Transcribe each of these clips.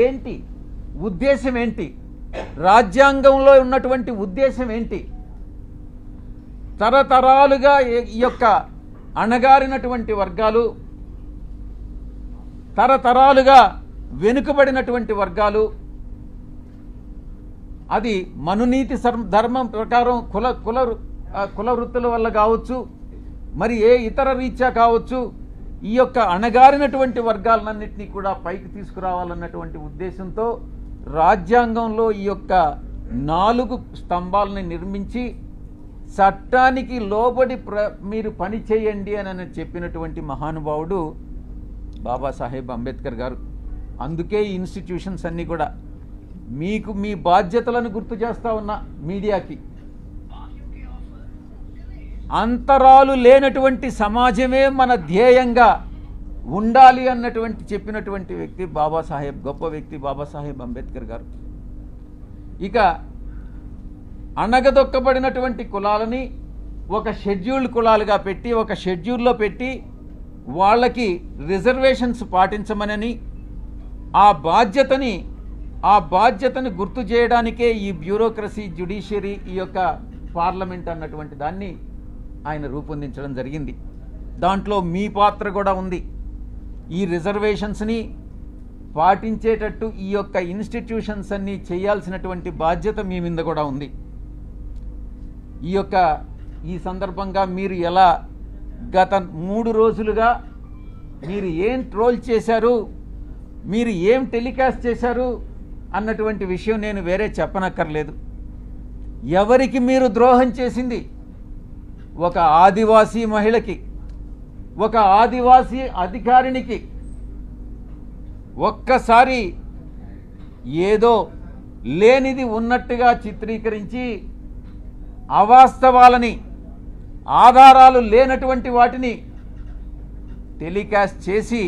ఏంటి ఉద్దేశం, ఏంటి రాజ్యాంగంలో ఉన్నటువంటి ఉద్దేశం ఏంటి? తరతరాలుగా ఈ యొక్క అణగారినటువంటి వర్గాలు, తరతరాలుగా వెనుకబడినటువంటి వర్గాలు, అది మనునీతి ధర్మం ప్రకారం కుల వృత్తుల వల్ల కావచ్చు, మరి ఏ ఇతర రీత్యా కావచ్చు, ఈ యొక్క అణగారినటువంటి వర్గాలన్నింటినీ కూడా పైకి తీసుకురావాలన్నటువంటి ఉద్దేశంతో రాజ్యాంగంలో ఈ యొక్క 4 స్తంభాలని నిర్మించి చట్టానికి లోబడి మీరు పని చేయండి అని చెప్పినటువంటి మహానుభావుడు బాబాసాహెబ్ అంబేద్కర్ గారు. అందుకే ఈ ఇన్స్టిట్యూషన్స్ అన్నీ కూడా మీకు మీ బాధ్యతలను గుర్తు చేస్తా ఉన్నా. మీడియాకి అంతరాలు లేనటువంటి సమాజమే మన ధ్యేయంగా ఉండాలి అన్నటువంటి చెప్పినటువంటి వ్యక్తి గొప్ప వ్యక్తి బాబాసాహెబ్ అంబేద్కర్ గారు. ఇక అణగదొక్కబడినటువంటి కులాలని ఒక షెడ్యూల్డ్ కులాలుగా పెట్టి, ఒక షెడ్యూల్లో పెట్టి వాళ్ళకి రిజర్వేషన్స్ పాటించమనని, ఆ బాధ్యతని గుర్తు చేయడానికే ఈ బ్యూరోక్రసీ, జ్యుడిషియరీ, ఈ యొక్క పార్లమెంట్ అన్నటువంటి దాన్ని ఆయన రూపొందించడం జరిగింది. దాంట్లో మీ పాత్ర కూడా ఉంది. ఈ రిజర్వేషన్స్ని పాటించేటట్టు ఈ యొక్క ఇన్స్టిట్యూషన్స్ అన్నీ చేయాల్సినటువంటి బాధ్యత మీ మీద కూడా ఉంది. ఈ సందర్భంగా మీరు ఎలా గత 3 రోజులుగా మీరు ఏం ట్రోల్ చేశారు, మీరు ఏం టెలికాస్ట్ చేశారు అన్నటువంటి విషయం నేను వేరే చెప్పనక్కర్లేదు. ఎవరికి మీరు ద్రోహం చేసింది? ఒక ఆదివాసీ మహిళకి, ఒక ఆదివాసీ అధికారినికి ఒక్కసారి ఏదో లేనిది ఉన్నట్టుగా చిత్రీకరించి అవాస్తవాలని, ఆధారాలు లేనటువంటి వాటిని టెలికాస్ట్ చేసి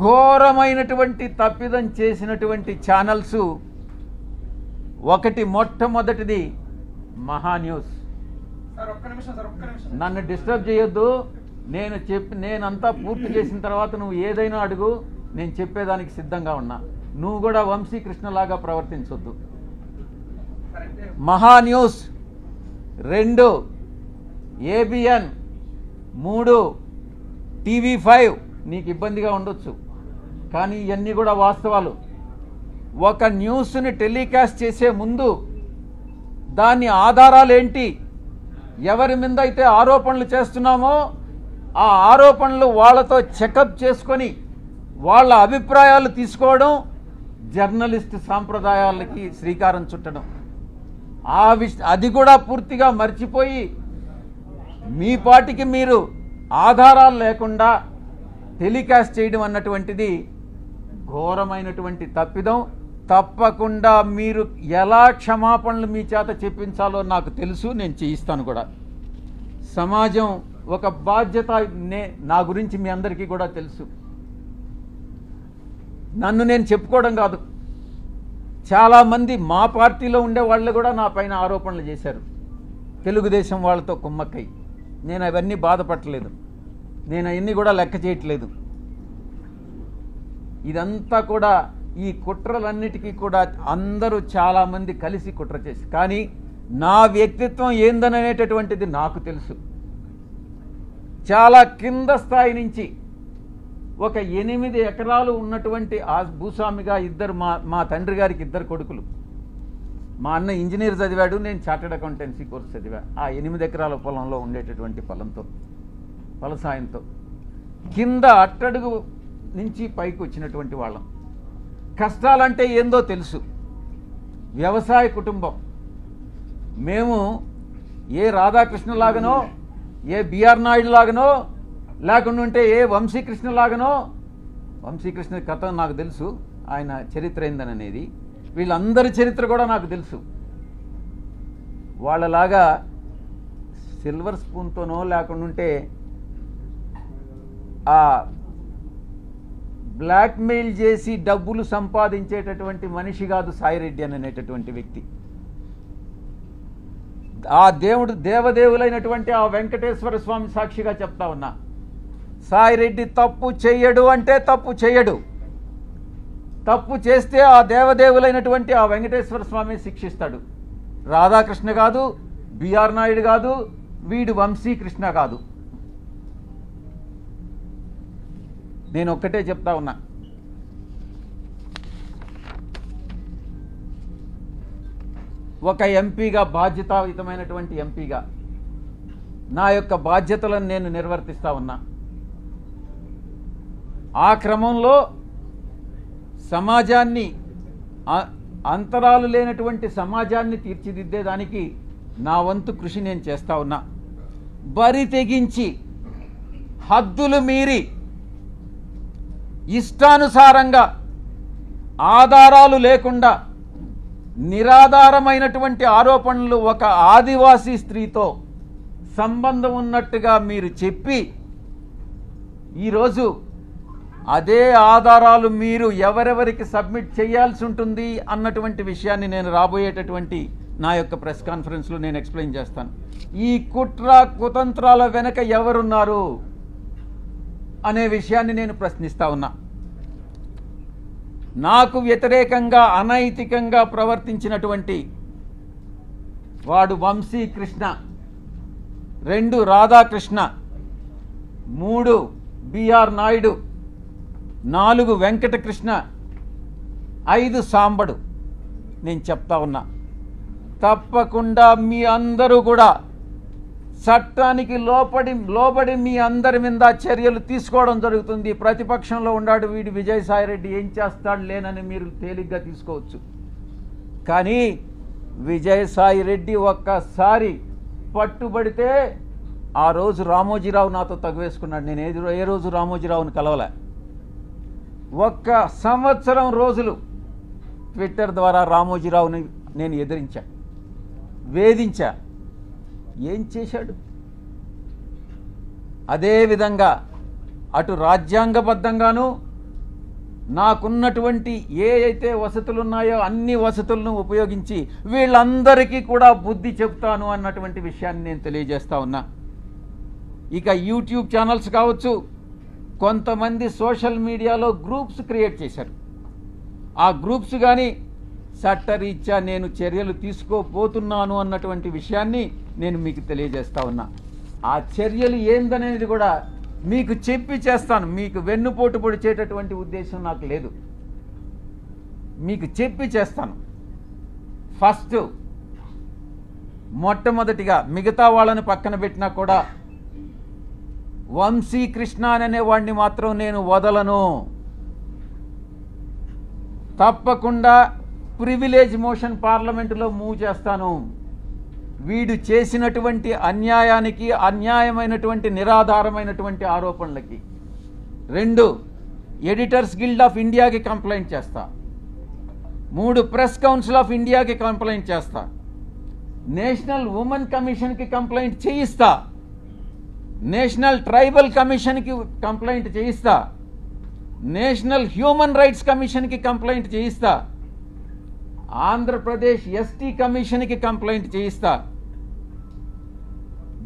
ఘోరమైనటువంటి తప్పిదం చేసినటువంటి ఛానల్స్ మొట్టమొదటిది మహాన్యూస్. నన్ను డిస్టర్బ్ చేయొద్దు. నేనంతా పూర్తి చేసిన తర్వాత నువ్వు ఏదైనా అడుగు, నేను చెప్పేదానికి సిద్ధంగా ఉన్నా. నువ్వు కూడా వంశీకృష్ణలాగా ప్రవర్తించొద్దు. మహాన్యూస్ 2, ABN 3, TV5 నీకు ఇబ్బందిగా ఉండొచ్చు, కానీ ఇవన్నీ కూడా వాస్తవాలు. ఒక న్యూస్ని టెలికాస్ట్ చేసే ముందు దాని ఆధారాలు ఏంటి, ఎవరి మీద అయితే ఆరోపణలు చేస్తున్నామో ఆ ఆరోపణలు వాళ్ళతో చెకప్ చేసుకొని వాళ్ళ అభిప్రాయాలు తీసుకోవడం జర్నలిస్ట్ సాంప్రదాయాలకి శ్రీకారం చుట్టడం. అది కూడా పూర్తిగా మర్చిపోయి మీ పాటికి మీరు ఆధారాలు లేకుండా టెలికాస్ట్ చేయడం అన్నటువంటిది ఘోరమైనటువంటి తప్పిదం. తప్పకుండా మీరు ఎలా క్షమాపణలు మీ చేత చెప్పించాలో నాకు తెలుసు, నేను చేయిస్తాను కూడా. సమాజం ఒక బాధ్యత, నా గురించి మీ అందరికీ కూడా తెలుసు. నన్ను నేను చెప్పుకోవడం కాదు, చాలామంది మా పార్టీలో ఉండే వాళ్ళు కూడా నా పైన ఆరోపణలు చేశారు, తెలుగుదేశం వాళ్ళతో కుమ్మక్కై. నేను అవన్నీ బాధపడలేదు, నేను అవన్నీ కూడా లెక్క చేయట్లేదు. ఇదంతా కూడా ఈ కుట్రలన్నిటికీ కూడా అందరూ చాలామంది కలిసి కుట్ర చేసి, కానీ నా వ్యక్తిత్వం ఏందనేటటువంటిది నాకు తెలుసు. చాలా కింద స్థాయి నుంచి ఒక 8 ఎకరాలు ఉన్నటువంటి ఆ భూస్వామిగా మా తండ్రి గారికి 2 కొడుకులు. మా అన్న ఇంజనీర్ చదివాడు, నేను చార్టెడ్ అకౌంటెన్సీ కోర్స్ చదివా. ఆ 8 ఎకరాల పొలంలో ఉండేటటువంటి ఫలసాయంతో కింద అట్టడుగు నుంచి పైకి వచ్చినటువంటి వాళ్ళం. కష్టాలంటే ఏందో తెలుసు. వ్యవసాయ కుటుంబం. మేము ఏ రాధాకృష్ణలాగనో, ఏ బిఆర్ నాయుడు లాగనో, లేకుంటే ఏ వంశీకృష్ణ లాగనో, వంశీకృష్ణ కథ నాకు తెలుసు, ఆయన చరిత్ర ఏందనేది, వీళ్ళందరి చరిత్ర కూడా నాకు తెలుసు. వాళ్ళలాగా సిల్వర్ స్పూన్తోనో లేకుంటే ఆ బ్లాక్మెయిల్ చేసి డబ్బులు సంపాదించేటటువంటి మనిషి కాదు సాయిరెడ్డి అనేటటువంటి వ్యక్తి. ఆ దేవదేవులైనటువంటి ఆ వెంకటేశ్వర స్వామి సాక్షిగా చెప్తా ఉన్నా, సాయిరెడ్డి తప్పు చెయ్యడు అంటే తప్పు చెయ్యడు. తప్పు చేస్తే ఆ దేవదేవులైనటువంటి ఆ వెంకటేశ్వర స్వామి శిక్షిస్తాడు. రాధాకృష్ణ కాదు, బిఆర్ నాయుడు కాదు, వీడు వంశీకృష్ణ కాదు. నేను ఒక్కటే చెప్తా ఉన్నా, ఒక ఎంపీగా, బాధ్యతాయుతమైనటువంటి ఎంపీగా నా యొక్క బాధ్యతలను నేను నిర్వర్తిస్తా ఉన్నా. ఆ క్రమంలో సమాజాన్ని, అంతరాలు లేనటువంటి సమాజాన్ని తీర్చిదిద్దేదానికి నా వంతు కృషి నేను చేస్తా ఉన్నా. బరి తెగించి హద్దులు మీరి ఇష్టానుసారంగా ఆధారాలు లేకుండా నిరాధారమైనటువంటి ఆరోపణలు ఒక ఆదివాసీ స్త్రీతో సంబంధం ఉన్నట్టుగా మీరు చెప్పి ఈరోజు అదే ఆధారాలు మీరు ఎవరెవరికి సబ్మిట్ చేయాల్సి ఉంటుంది అన్నటువంటి విషయాన్ని నేను రాబోయేటటువంటి నా యొక్క ప్రెస్ కాన్ఫరెన్స్లో నేను ఎక్స్ప్లెయిన్ చేస్తాను. ఈ కుట్ర కుతంత్రాల వెనక ఎవరున్నారు అనే విషయాన్ని నేను ప్రశ్నిస్తా ఉన్నా. నాకు వ్యతిరేకంగా అనైతికంగా ప్రవర్తించినటువంటి వాడు వంశీకృష్ణ, 2 రాధాకృష్ణ, 3 బిఆర్ నాయుడు, 4 వెంకటకృష్ణ, 5 సాంబడు. నేను చెప్తా ఉన్నా, తప్పకుండా మీ అందరూ కూడా చట్టానికి లోబడి మీ అందరి మీద చర్యలు తీసుకోవడం జరుగుతుంది. ప్రతిపక్షంలో ఉన్నాడు వీడు విజయసాయిరెడ్డి, ఏం చేస్తాడు లేనని మీరు తేలిగ్గా తీసుకోవచ్చు. కానీ విజయసాయిరెడ్డి ఒక్కసారి పట్టుబడితే ఆ రోజు రామోజీరావు నాతో తగువేసుకున్నాడు. నేను ఏ రోజు రామోజీరావుని కలవలే. 1 సంవత్సరం రోజులు ట్విట్టర్ ద్వారా రామోజీరావుని నేను ఎదిరించా, వేధించా. ఏం చేశాడు? అదేవిధంగా అటు రాజ్యాంగబద్ధంగాను నాకున్నటువంటి ఏ అయితే వసతులు ఉన్నాయో అన్ని వసతులను ఉపయోగించి వీళ్ళందరికీ కూడా బుద్ధి చెప్తాను అన్నటువంటి విషయాన్ని నేను తెలియజేస్తా ఉన్నా. ఇక యూట్యూబ్ ఛానల్స్ కావచ్చు, కొంతమంది సోషల్ మీడియాలో గ్రూప్స్ క్రియేట్ చేశారు. ఆ గ్రూప్స్ కానీ చట్టరీత్యా నేను చర్యలు తీసుకోబోతున్నాను అన్నటువంటి విషయాన్ని నేను మీకు తెలియజేస్తా ఉన్నా. ఆ చర్యలు ఏందనేది కూడా మీకు చెప్పి చేస్తాను. మీకు వెన్నుపోటు పొడిచేటటువంటి ఉద్దేశం నాకు లేదు, మీకు చెప్పి చేస్తాను. ఫస్ట్ మొట్టమొదటిగా మిగతా వాళ్ళని పక్కన పెట్టినా కూడా వంశీకృష్ణ అనే వాడిని మాత్రం నేను వదలను. తప్పకుండా ప్రివిలేజ్ మోషన్ పార్లమెంటులో మూవ్ చేస్తాను. వీడు చేసినటువంటి అన్యాయానికి, అన్యాయమైనటువంటి నిరాధారమైనటువంటి ఆరోపణలకి. 2 ఎడిటర్స్ గిల్డ్ ఆఫ్ ఇండియాకి కంప్లైంట్ చేస్తా. 3 ప్రెస్ కౌన్సిల్ ఆఫ్ ఇండియాకి కంప్లైంట్ చేస్తా. నేషనల్ ఉమెన్ కమిషన్కి కంప్లైంట్ చేయిస్తా. నేషనల్ ట్రైబల్ కమిషన్కి కంప్లైంట్ చేయిస్తా. నేషనల్ హ్యూమన్ రైట్స్ కమిషన్కి కంప్లైంట్ చేయిస్తా. ఆంధ్రప్రదేశ్ ఎస్టీ కమిషన్కి కంప్లైంట్ చేయిస్తా.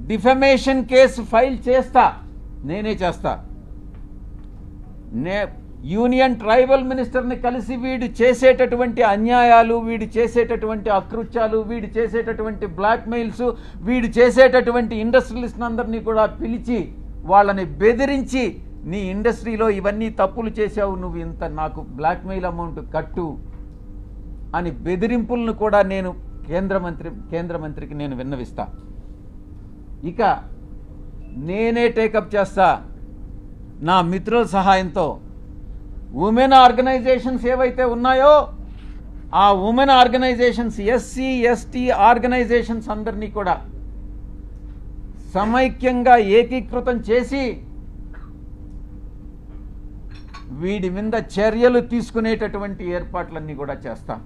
డిఫమేషన్ కేసు ఫైల్ చేస్తా, నేనే చేస్తా. యూనియన్ ట్రైబల్ మినిస్టర్ని కలిసి వీడు చేసేటటువంటి అన్యాయాలు, వీడు చేసేటటువంటి అకృత్యాలు, వీడు చేసేటటువంటి బ్లాక్మెయిల్స్, వీడు చేసేటటువంటి ఇండస్ట్రియలిస్ట్ అందరినీ కూడా పిలిచి వాళ్ళని బెదిరించి, నీ ఇండస్ట్రీలో ఇవన్నీ తప్పులు చేశావు, నువ్వు ఇంత నాకు బ్లాక్మెయిల్ అమౌంట్ కట్టు అని బెదిరింపులను కూడా నేను కేంద్ర మంత్రికి నేను విన్నవిస్తా. ఇక నేనే టేకప్ చేస్తా నా మిత్రుల సహాయంతో. ఉమెన్ ఆర్గనైజేషన్స్ ఏవైతే ఉన్నాయో ఆ women organizations, SC ST organizations అందరినీ కూడా సమైక్యంగా ఏకీకృతం చేసి వీడి మీద చర్యలు తీసుకునేటటువంటి ఏర్పాట్లన్నీ కూడా చేస్తాం.